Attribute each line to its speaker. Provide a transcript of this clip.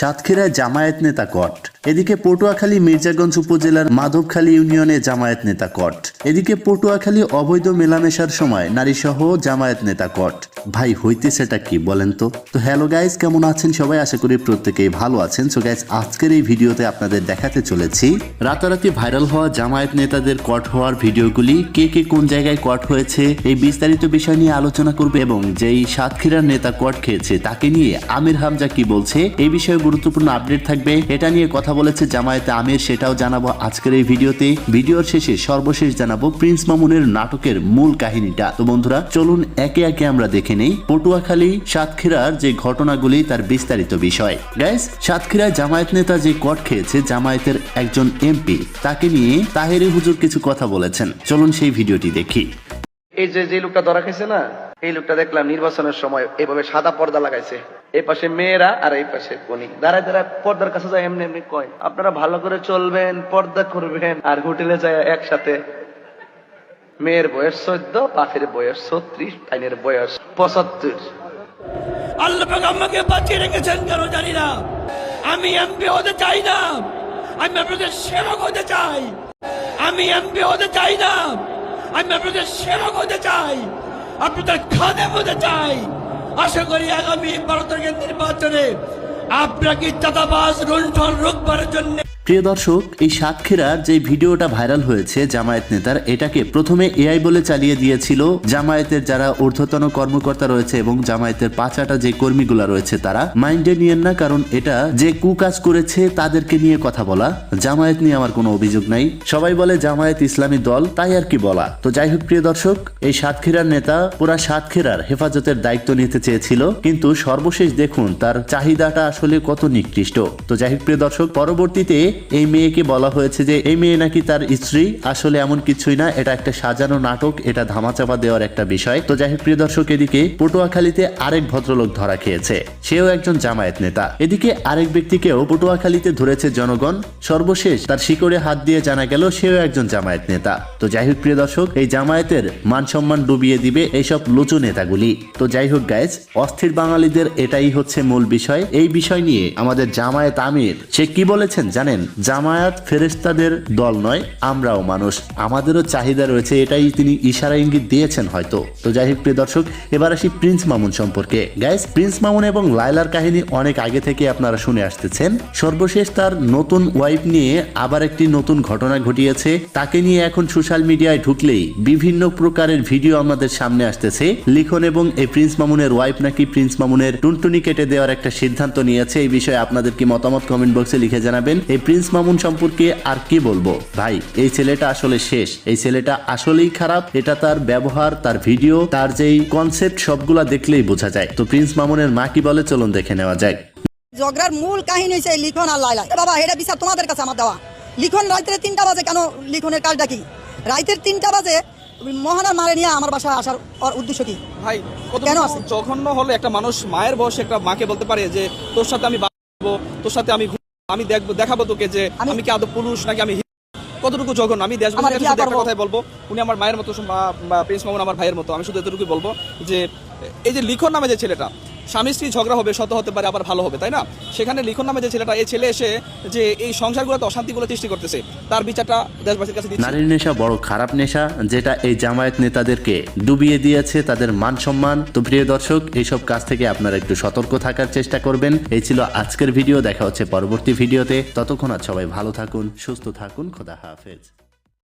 Speaker 1: সাতক্ষীরায় জামায়াত নেতা কট। এদিকে পটুয়াখালী মির্জাগঞ্জ উপজেলার মাধবখালী ইউনিয়নে জামায়াত নেতা কট। এদিকে পটুয়াখালী অবৈধ মেলামেশার সময় নারীসহ জামায়াত নেতা কট। ভাই হইতেছেটা কি বলেন তো? হ্যালো গাইজ, কেমন আছেন সবাই? আশা করি প্রত্যেকেই ভালো আছেন। সো গাইজ, আজকের এই ভিডিওতে আপনাদের দেখাতে চলেছি রাতারাতি ভাইরাল হওয়া জামায়াত নেতাদের কট হওয়ার ভিডিওগুলি, কে কে কোন জায়গায় কট হয়েছে, এই বিস্তারিত বিষয় নিয়ে আলোচনা করবে এবং যেই সাতক্ষীরার নেতা কট খেয়েছে তাকে নিয়ে আমির হামজা কি বলছে এই বিষয়ে গুরুত্বপূর্ণ আপডেট থাকবে। এটা নিয়ে কথা বলেছে জামায়াতে আমির, সেটাও জানাবো আজকের এই ভিডিওতে। ভিডিওর শেষে সর্বশেষ জানাবো প্রিন্স মামুনের নাটকের মূল কাহিনীটা। তো বন্ধুরা, চলুন একে একে আমরা দেখে নেই পটুয়াখালী সাতক্ষীরার যে ঘটনাগুলি, তার বিস্তারিত বিষয়। গাইস, সাতক্ষীরায় জামায়াত নেতা যে কট খেয়েছে জামায়াতের একজন এমপি, তাকে নিয়ে তাহেরি হুজুর কিছু কথা বলেছেন। চলুন সেই ভিডিওটি দেখি।
Speaker 2: এই যে লোকটা ধরা খাইছে না, এই লোকটা দেখলাম নির্বাচনের সময় এভাবে সাদা পর্দা লাগাইছে। এই পাশে মেয়েরা আর এই পাশে কোনি দাঁড়ায় দাঁড়ায় পর্দার কাছে যায়, এমনি এমনি কয় আপনারা ভালো করে চলবেন, পর্দা করবেন। আর হোটেলে যায় একসাথে মেয়ের বয়স 14, বাপের বয়স 36, তাইনের বয়স 75।
Speaker 3: আল্লাহ পাক আমাকে বাঁচিয়ে রেখেছেন কেন জানি না। আমি এমপি হতে চাই না, আমি আপনাদের সেবক হতে চাই। আমি এমপি হতে চাই না, আমি আপনাদের সেবক হতে চাই, আপনাদের খাদেম হতে চাই। আশা করি আগামী 12 তারিখের নির্বাচনে আপনাকে চাঁদাবাজ লুণ্ঠন রোকবার জন্য।
Speaker 1: প্রিয় দর্শক, এই সাতক্ষীরার যে ভিডিওটা ভাইরাল হয়েছে জামায়াত নেতার, এটাকে প্রথমে এআই বলে চালিয়ে দিয়েছিল জামায়াতের যারা ঊর্ধ্বতন কর্মকর্তা রয়েছে এবং জামায়াতের পাঁচাটা যে কর্মীগুলা রয়েছে তারা। মাইন্ডে নিয়েন না, কারণ এটা যে কুকাজ করেছে তাদেরকে নিয়ে কথা বলা। জামায়াত নিয়ে আমার কোনো অভিযোগ নাই, সবাই বলে জামায়াত ইসলামী দল, তাই আর কি বলা। তো যাই হোক প্রিয় দর্শক, এই সাতক্ষীরার নেতা পুরা সাতক্ষীরার হেফাজতের দায়িত্ব নিতে চেয়েছিল, কিন্তু সর্বশেষ দেখুন তার চাহিদাটা আসলে কত নিকৃষ্ট। তো যাই হোক প্রিয় দর্শক, পরবর্তীতে এই মেয়েকে বলা হয়েছে যে এই মেয়ে নাকি তার স্ত্রী। আসলে এমন কিছুই না, এটা একটা সাজানো নাটক, এটা ধামাচাপা দেওয়ার একটা বিষয়। তো যাই হোক প্রিয় দর্শক, এদিকে পটুয়াখালীতে আরেক ভদ্রলোক ধরা খেয়েছে, সেও একজন জামায়াত নেতা। এদিকে আরেক ব্যক্তিকেও পটুয়াখালীতে ধরেছে জনগণ। সর্বশেষ তার শিকড়ে হাত দিয়ে জানা গেল সেও একজন জামায়াত নেতা। তো যাই হোক প্রিয় দর্শক, এই জামায়াতের মান সম্মান ডুবিয়ে দিবে এইসব লুচু নেতাগুলি। তো যাই হোক গাইজ, অস্থির বাঙালিদের এটাই হচ্ছে মূল বিষয়। এই বিষয় নিয়ে আমাদের জামায়াত আমির সে কি বলেছেন জানেন? জামায়াত ফেরেশতাদের দল নয়, আমরাও মানুষ, আমাদেরও চাহিদা রয়েছে, এটাই তিনি ইশারা ইঙ্গিত দিয়েছেন হয়তো। তো যাই হোক প্রিয় দর্শক, এবার আসি প্রিন্স মামুন সম্পর্কে। গাইস, প্রিন্স মামুন এবং লায়লার কাহিনী অনেক আগে থেকে আপনারা শুনে আসতেছেন। সর্বশেষ তার নতুন ওয়াইফ নিয়ে আবার একটি নতুন ঘটনা ঘটিয়েছে। তাকে নিয়ে এখন সোশ্যাল মিডিয়ায় ঢুকলেই বিভিন্ন প্রকারের ভিডিও আমাদের সামনে আসতেছে। লিখন এবং এই প্রিন্স মামুনের ওয়াইফ নাকি প্রিন্স মামুনের টুনটুনি কেটে দেওয়ার একটা সিদ্ধান্ত নিয়েছে। এই বিষয়ে আপনাদের কি মতামত কমেন্ট বক্সে লিখে জানাবেন। এই প্রিন্স মামুন সম্পর্কে আর কি বলবো ভাই, এই ছেলেটা আসলে শেষ। এই ছেলেটা আসলেই খারাপ। এটা তার ব্যবহার, তার ভিডিও, তার যেই কনসেপ্ট, সবগুলা দেখলেই বোঝা যায়। তো প্রিন্স মামুনের মা কি বলে চলুন দেখে নেওয়া যাক।
Speaker 4: ঝগড়ার মূল কাহিনী হচ্ছে লিখন আর লাইলা। বাবা, এটা বিচার তোমাদের কাছে আমার দেওয়া। লিখন রাইতের 3টা বাজে, কেন লিখনের কাজটা কি? রাইতের 3টা বাজে মহানার মারে নিয়ে আমার বাসায় আসার উদ্দেশ্য কি
Speaker 5: ভাই?
Speaker 4: কেন আছে?
Speaker 5: জঘন্য হলে একটা মানুষ মায়ের বয়সে একটা মাকে বলতে পারে যে তোর সাথে আমি বাঁচবো, তোর সাথে আমি দেখবো, দেখাবো তোকে যে আমি কি আদৌ পুরুষ নাকি আমি। কতটুকু জঘন্য! আমি দেশবাসীর কাছে একটা কথাই বলবো, উনি আমার মায়ের মতো, প্রিন্স মামুন আমার ভাইয়ের মতো। আমি শুধু এতটুকুই বলবো যে এই যে লিখন নামে যে ছেলেটা, স্বামী স্ত্রী ঝগড়া হবে, শত হতে পারে, আবার ভালো হবে, তাই না? সেখানে লিখন নামে যে ছেলেটা, এই ছেলে এসে যে এই সংসারগুলোতে অশান্তিগুলো সৃষ্টি করতেছে, তার বিচারটা দেশবাসীর কাছে দিচ্ছে।
Speaker 1: নারীর নেশা বড় খারাপ নেশা, যেটা এই জামায়াত নেতাদেরকে ডুবিয়ে দিয়েছে, তাদের মান সম্মান। তো প্রিয় দর্শক, এইসব কাজ থেকে আপনারা একটু সতর্ক থাকার চেষ্টা করবেন। এই ছিল আজকের ভিডিও, দেখা হচ্ছে পরবর্তী ভিডিওতে। ততক্ষণ আর সবাই ভালো থাকুন, সুস্থ থাকুন, খোদা হাফেজ।